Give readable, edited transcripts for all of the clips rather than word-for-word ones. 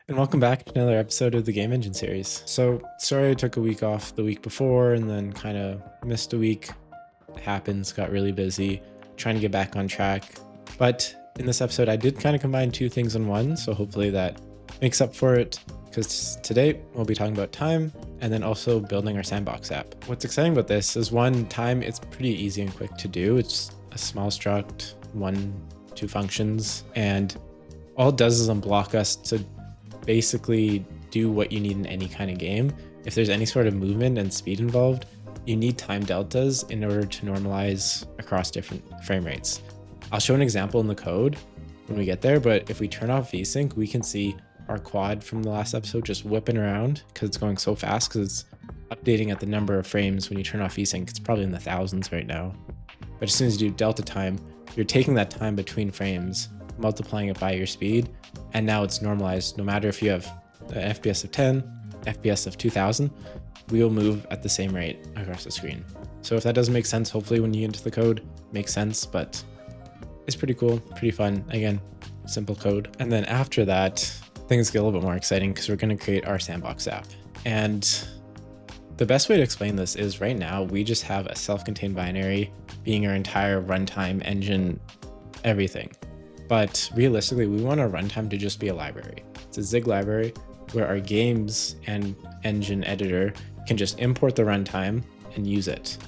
And welcome back to another episode of the Game Engine series. So, sorry I took a week off the week before and then kind of missed a week. It happens, got really busy, trying to get back on track. But in this episode, I did kind of combine two things in one, so hopefully that makes up for it. Because today we'll be talking about time and then also building our Sandbox app. What's exciting about this is time, it's pretty easy and quick to do. It's a small struct, two functions, and all it does is unblock us to basically do what you need in any kind of game. If there's any sort of movement and speed involved, you need time deltas in order to normalize across different frame rates. I'll show an example in the code when we get there, but if we turn off VSync, we can see our quad from the last episode just whipping around because it's going so fast because it's updating at the number of frames. When you turn off VSync, it's probably in the thousands right now. But as soon as you do delta time, you're taking that time between frames, multiplying it by your speed, and now it's normalized. No matter if you have an FPS of 10, FPS of 2000, we will move at the same rate across the screen. So if that doesn't make sense, hopefully when you get into the code, it makes sense, but it's pretty cool, pretty fun. Again, simple code. And then after that, things get a little bit more exciting because we're going to create our Sandbox app. And the best way to explain this is right now, we just have a self-contained binary being our entire runtime engine, everything. But realistically, we want our runtime to just be a library. It's a Zig library where our games and engine editor can just import the runtime and use it.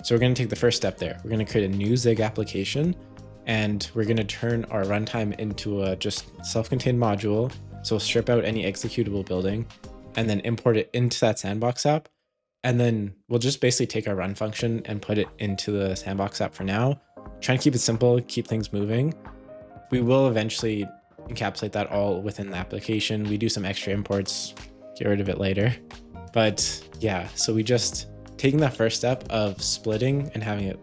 So we're going to take the first step there. We're going to create a new Zig application, and we're going to turn our runtime into a just self-contained module. So we'll strip out any executable building and then import it into that Sandbox app. And then we'll just basically take our run function and put it into the Sandbox app for now. Trying to keep it simple, keep things moving. We will eventually encapsulate that all within the application. We do some extra imports, get rid of it later. But yeah, so we just taking that first step of splitting and having a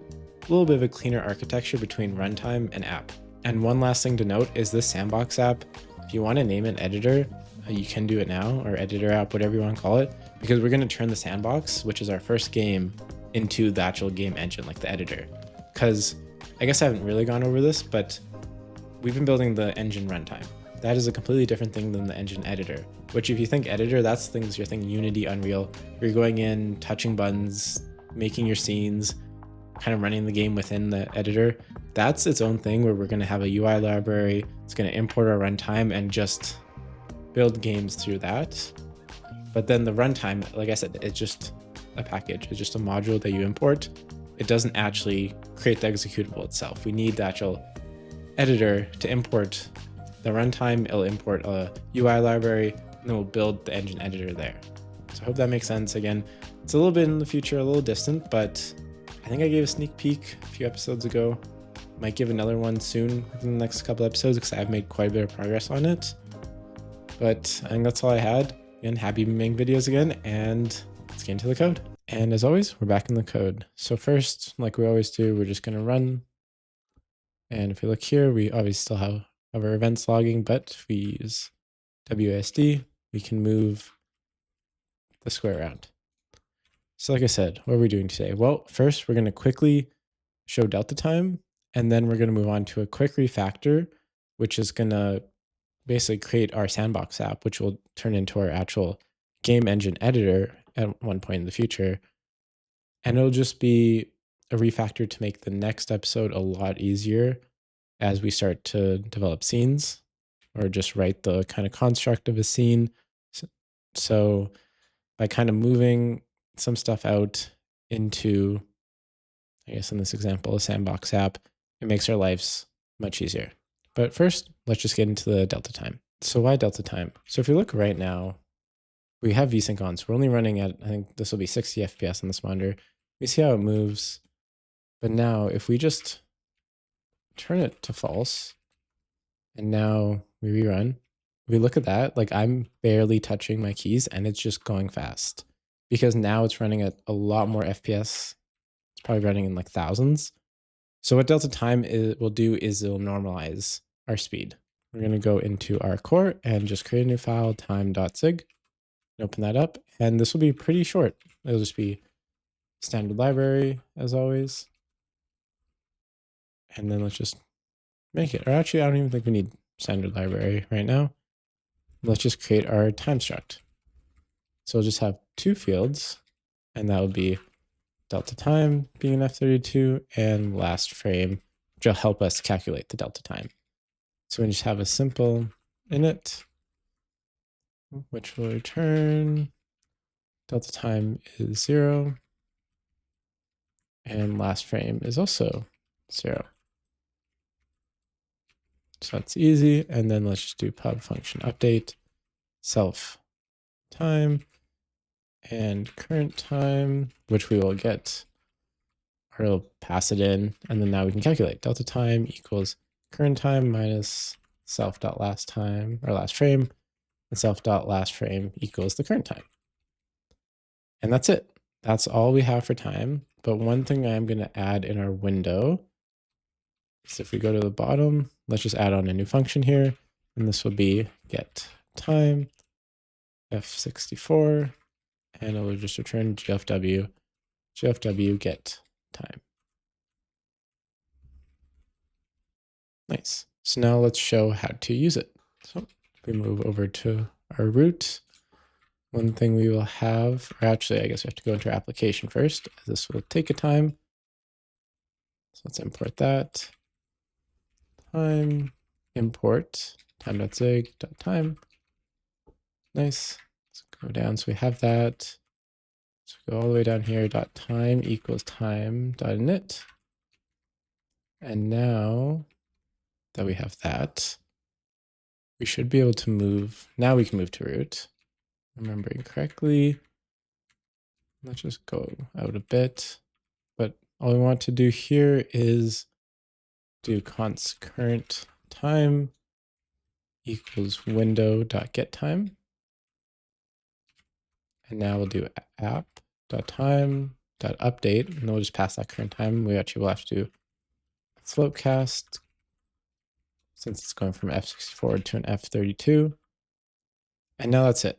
little bit of a cleaner architecture between runtime and app. And one last thing to note is this Sandbox app, if you want to name an editor, you can do it now, or editor app, whatever you want to call it, because we're going to turn the Sandbox, which is our first game, into the actual game engine, like the editor. Because I guess I haven't really gone over this, but we've been building the engine runtime. That is a completely different thing than the engine editor, which if you think editor, that's things you're thinking Unity, Unreal. You're going in, touching buttons, making your scenes, kind of running the game within the editor. That's its own thing where we're going to have a UI library. It's going to import our runtime and just build games through that. But then the runtime, like I said, it's just a package. It's just a module that you import. It doesn't actually create the executable itself. We need the actual editor to import the runtime. It'll import a UI library, and then we'll build the engine editor there. So I hope that makes sense. Again, it's a little bit in the future, a little distant, but I think I gave a sneak peek a few episodes ago. Might give another one soon within the next couple episodes because I've made quite a bit of progress on it. But I think that's all I had. Again, happy making videos again, and let's get into the code. And as always, we're back in the code. So first, like we always do, we're just going to run. And if we look here, we obviously still have our events logging, but if we use WASD, we can move the square around. So like I said, what are we doing today? Well, first we're going to quickly show delta time, and then we're going to move on to a quick refactor, which is going to basically create our Sandbox app, which will turn into our actual game engine editor at one point in the future. And it'll just be a refactor to make the next episode a lot easier as we start to develop scenes or just write the kind of construct of a scene. So by kind of moving some stuff out into, I guess in this example, a Sandbox app, it makes our lives much easier. But first, let's just get into the delta time. So why delta time? So if you look right now, we have VSync on. So we're only running at, I think this will be 60 FPS on this monitor. We see how it moves. But now if we just turn it to false, and now we rerun, we look at that, like I'm barely touching my keys and it's just going fast because now it's running at a lot more FPS. It's probably running in like thousands. So what delta time will do is it'll normalize our speed. We're going to go into our core and just create a new file, time.zig, open that up. And this will be pretty short. It'll just be standard library as always. And then let's just make it. Or actually, I don't even think we need standard library right now. Let's just create our time struct. So we'll just have two fields, and that would be delta time being an F32 and last frame, which will help us calculate the delta time. So we just have a simple init, which will return delta time is 0, and last frame is also 0. So that's easy. And then let's just do pub function update self time and current time, which we will get, or it'll pass it in. And then now we can calculate delta time equals current time minus self.last time or last frame, and self.last frame equals the current time. And that's it. That's all we have for time. But one thing I'm going to add in our window is if we go to the bottom, let's just add on a new function here. And this will be get time F64, and it will just return GFW get time. Nice. So now let's show how to use it. So if we move over to our root, one thing we will have, or actually I guess we have to go into our application first, as this will take a time. So let's import that. Time, import time.zig.time. Nice. Let's go down. So we have that. So go all the way down here, .time equals time.init. And now that we have that, we should be able to move. Now we can move to root. Remembering correctly. Let's just go out a bit. But all we want to do here is do const current time equals window.getTime. And now we'll do app.time.update, and we'll just pass that current time. We actually will have to do float cast since it's going from F64 to an F32. And now that's it.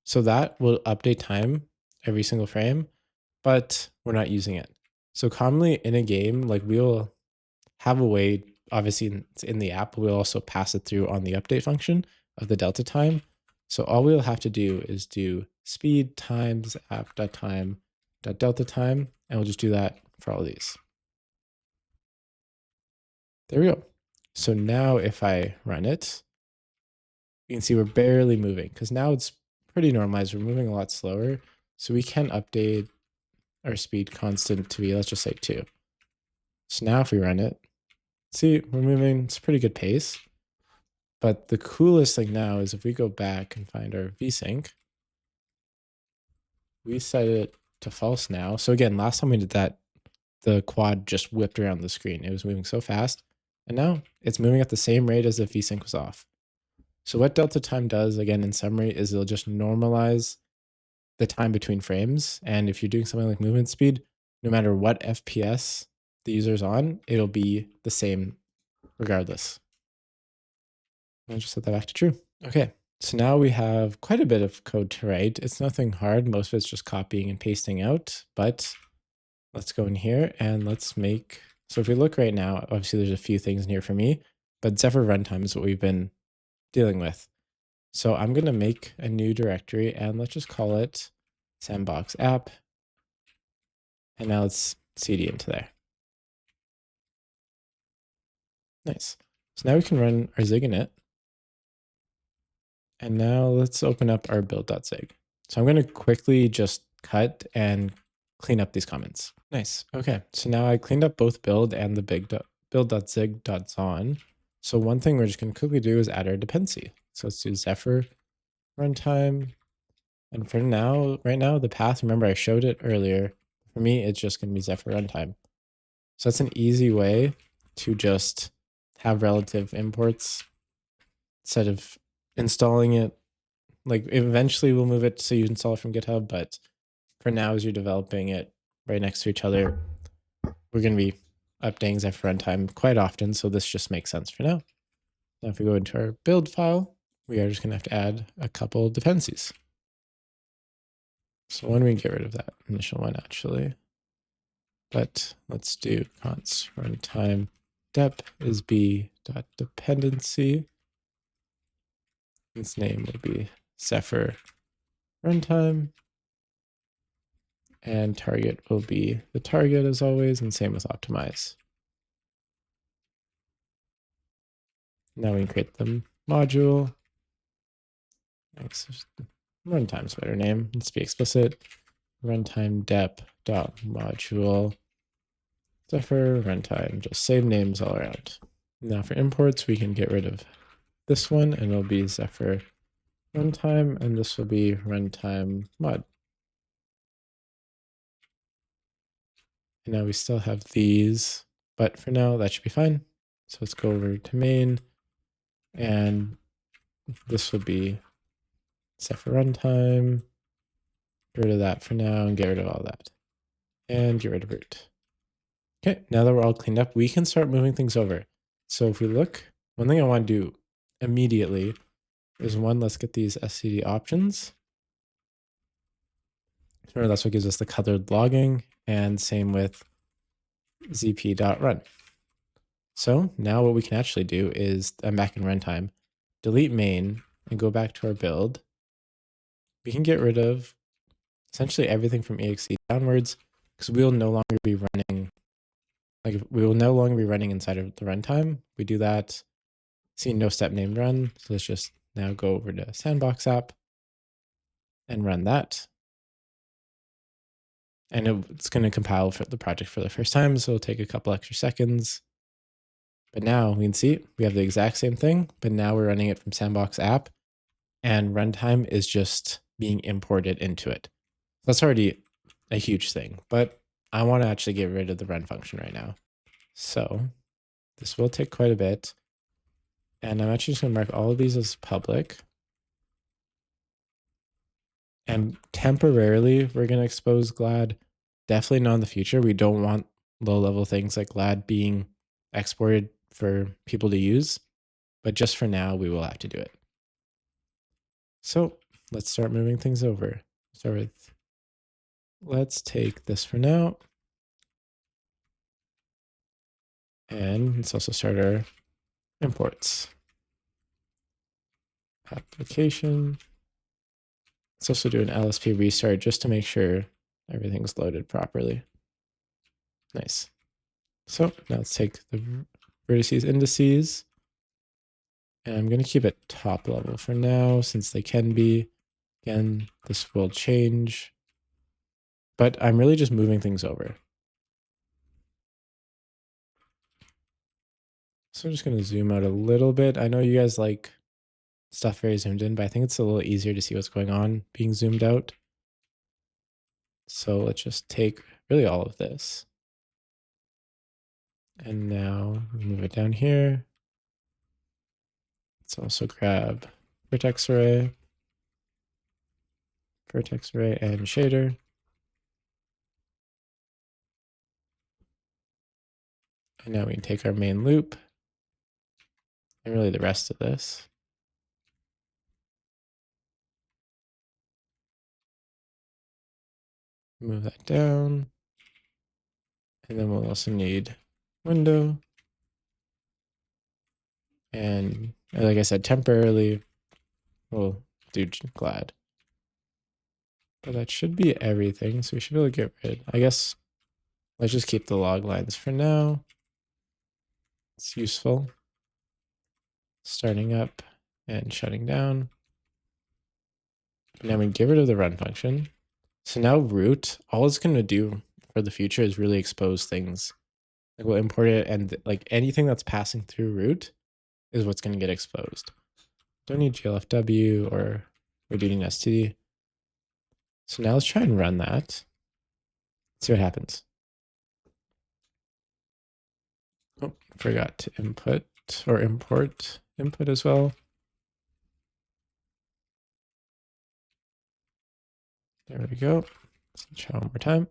So that will update time every single frame, but we're not using it. So commonly in a game, like we'll have a way, obviously it's in the app, we'll also pass it through on the update function of the delta time. So all we'll have to do is do speed times app.time.delta time, and we'll just do that for all of these. There we go. So now if I run it, you can see we're barely moving because now it's pretty normalized. We're moving a lot slower. So we can update our speed constant to be, let's just say 2. So now if we run it, see, we're moving, it's a pretty good pace. But the coolest thing now is if we go back and find our vsync, we set it to false now. So again, last time we did that, the quad just whipped around the screen. It was moving so fast. And now it's moving at the same rate as if vsync was off. So what delta time does, again, in summary, is it'll just normalize the time between frames. And if you're doing something like movement speed, no matter what FPS the user's on, it'll be the same regardless. I'll just set that back to true. Okay, so now we have quite a bit of code to write. It's nothing hard. Most of it's just copying and pasting out, but let's go in here and let's make, so if we look right now, obviously there's a few things in here for me, but Zephyr runtime is what we've been dealing with. So I'm going to make a new directory and let's just call it Sandbox App. And now let's cd into there. Nice. So now we can run our zig init. And now let's open up our build.zig. So I'm going to quickly just cut and clean up these comments. Nice. Okay. So now I cleaned up both build and the build.zig.zon. So one thing we're just going to quickly do is add our dependency. So let's do Zephyr runtime. And for now, right now, the path, remember I showed it earlier. For me, it's just going to be Zephyr runtime. So that's an easy way to just have relative imports instead of installing it. Like eventually we'll move it so you install it from GitHub, but for now, as you're developing it right next to each other, we're going to be updating Zephyr runtime quite often. So this just makes sense for now. Now, if we go into our build file, we are just going to have to add a couple dependencies. So when we get rid of that initial one, actually, but let's do const runtime dep is b.dependency. Its name will be Zephyr runtime. And target will be the target as always, and same with optimize. Now we can create the module. Runtime's better name. Let's be explicit. Runtime dep.module. Zephyr runtime. Just save names all around. Now for imports, we can get rid of this one, and it'll be Zephyr runtime, and this will be runtime mod. And now we still have these, but for now that should be fine. So let's go over to main, and this will be Zephyr runtime. Get rid of that for now and get rid of all that. And get rid of root. Okay, now that we're all cleaned up, we can start moving things over. So if we look, one thing I want to do immediately is let's get these SCD options. Remember, that's what gives us the colored logging, and same with zp.run. So now what we can actually do is, I'm back in runtime, delete main and go back to our build. We can get rid of essentially everything from exe downwards, because we will no longer be running, we will no longer be running inside of the runtime. We do that, see no step named run. So let's just now go over to Sandbox App and run that. And it's going to compile for the project for the first time, so it'll take a couple extra seconds. But now we can see we have the exact same thing, but now we're running it from Sandbox App, and runtime is just being imported into it. That's already a huge thing, but I want to actually get rid of the run function right now. So this will take quite a bit. And I'm actually just going to mark all of these as public. And temporarily, we're going to expose GLAD. Definitely not in the future. We don't want low-level things like GLAD being exported for people to use. But just for now, we will have to do it. So let's start moving things over. Start with, let's take this for now. And let's also start our imports. Application. Let's also do an LSP restart just to make sure everything's loaded properly. Nice. So now let's take the vertices indices. And I'm going to keep it top level for now, since they can be. Again, this will change. But I'm really just moving things over. So I'm just going to zoom out a little bit. I know you guys like stuff very zoomed in, but I think it's a little easier to see what's going on being zoomed out. So let's just take really all of this. And now we move it down here. Let's also grab vertex array and shader. And now we can take our main loop and really the rest of this. Move that down. And then we'll also need window. And like I said, temporarily we'll do GLAD. But that should be everything. So we should be able to get rid. I guess let's just keep the log lines for now. It's useful. Starting up and shutting down. Now we get rid of the run function. So now root, all it's going to do for the future is really expose things. Like we'll import it, and like anything that's passing through root is what's going to get exposed. Don't need glfw, or we do need std. So now let's try and run that. See what happens. Oh, forgot to input or import input as well. There we go. Let's try one more time.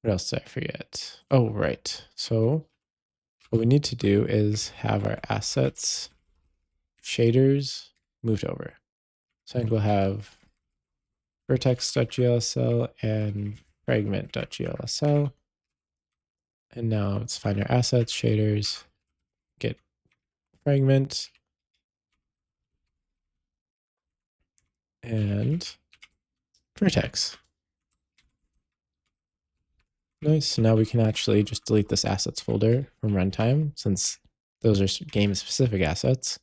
What else did I forget? Oh, right. So what we need to do is have our assets shaders moved over. So I think we'll have vertex.glsl and fragment.glsl. And now let's find our assets, shaders, get fragment. and vertex. Nice. So now we can actually just delete this assets folder from runtime since those are game specific assets.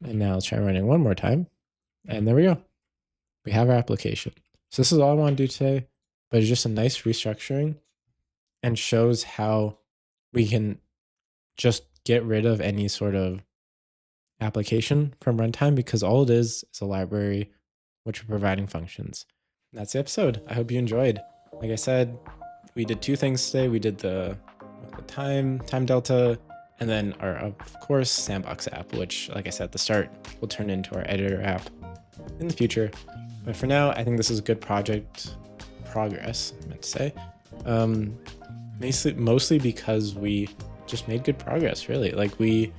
And now let's try running one more time. And there we go. We have our application. So this is all I want to do today, but it's just a nice restructuring and shows how we can just get rid of any sort of application from runtime because all it is a library which we're providing functions. And that's the episode. I hope you enjoyed. Like I said, we did two things today. We did the time delta, and then our, of course, Sandbox app, which, like I said at the start, will turn into our editor app in the future. But for now, I think this is a good project progress, I meant to say. Mostly because we just made good progress, really. Like we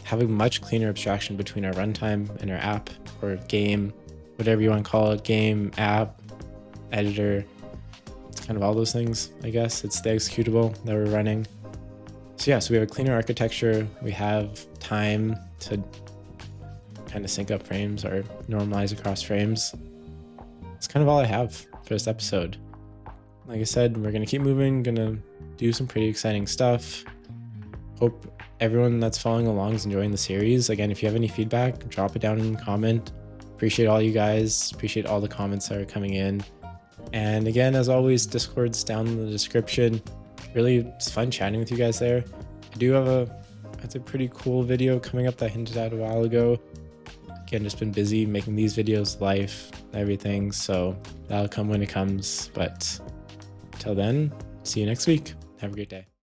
have a much cleaner abstraction between our runtime and our app or game, whatever you want to call it, game, app, editor. It's kind of all those things, I guess. It's the executable that we're running. So yeah, so we have a cleaner architecture. We have time to kind of sync up frames or normalize across frames. That's kind of all I have for this episode. Like I said, we're going to keep moving, going to do some pretty exciting stuff. Hope everyone that's following along is enjoying the series. Again, if you have any feedback, drop it down in the comment. Appreciate all you guys. Appreciate all the comments that are coming in. And again, as always, Discord's down in the description. Really, it's fun chatting with you guys there. I do have a pretty cool video coming up that I hinted at a while ago. Again, just been busy making these videos, life, everything. So that'll come when it comes. But until then, see you next week. Have a great day.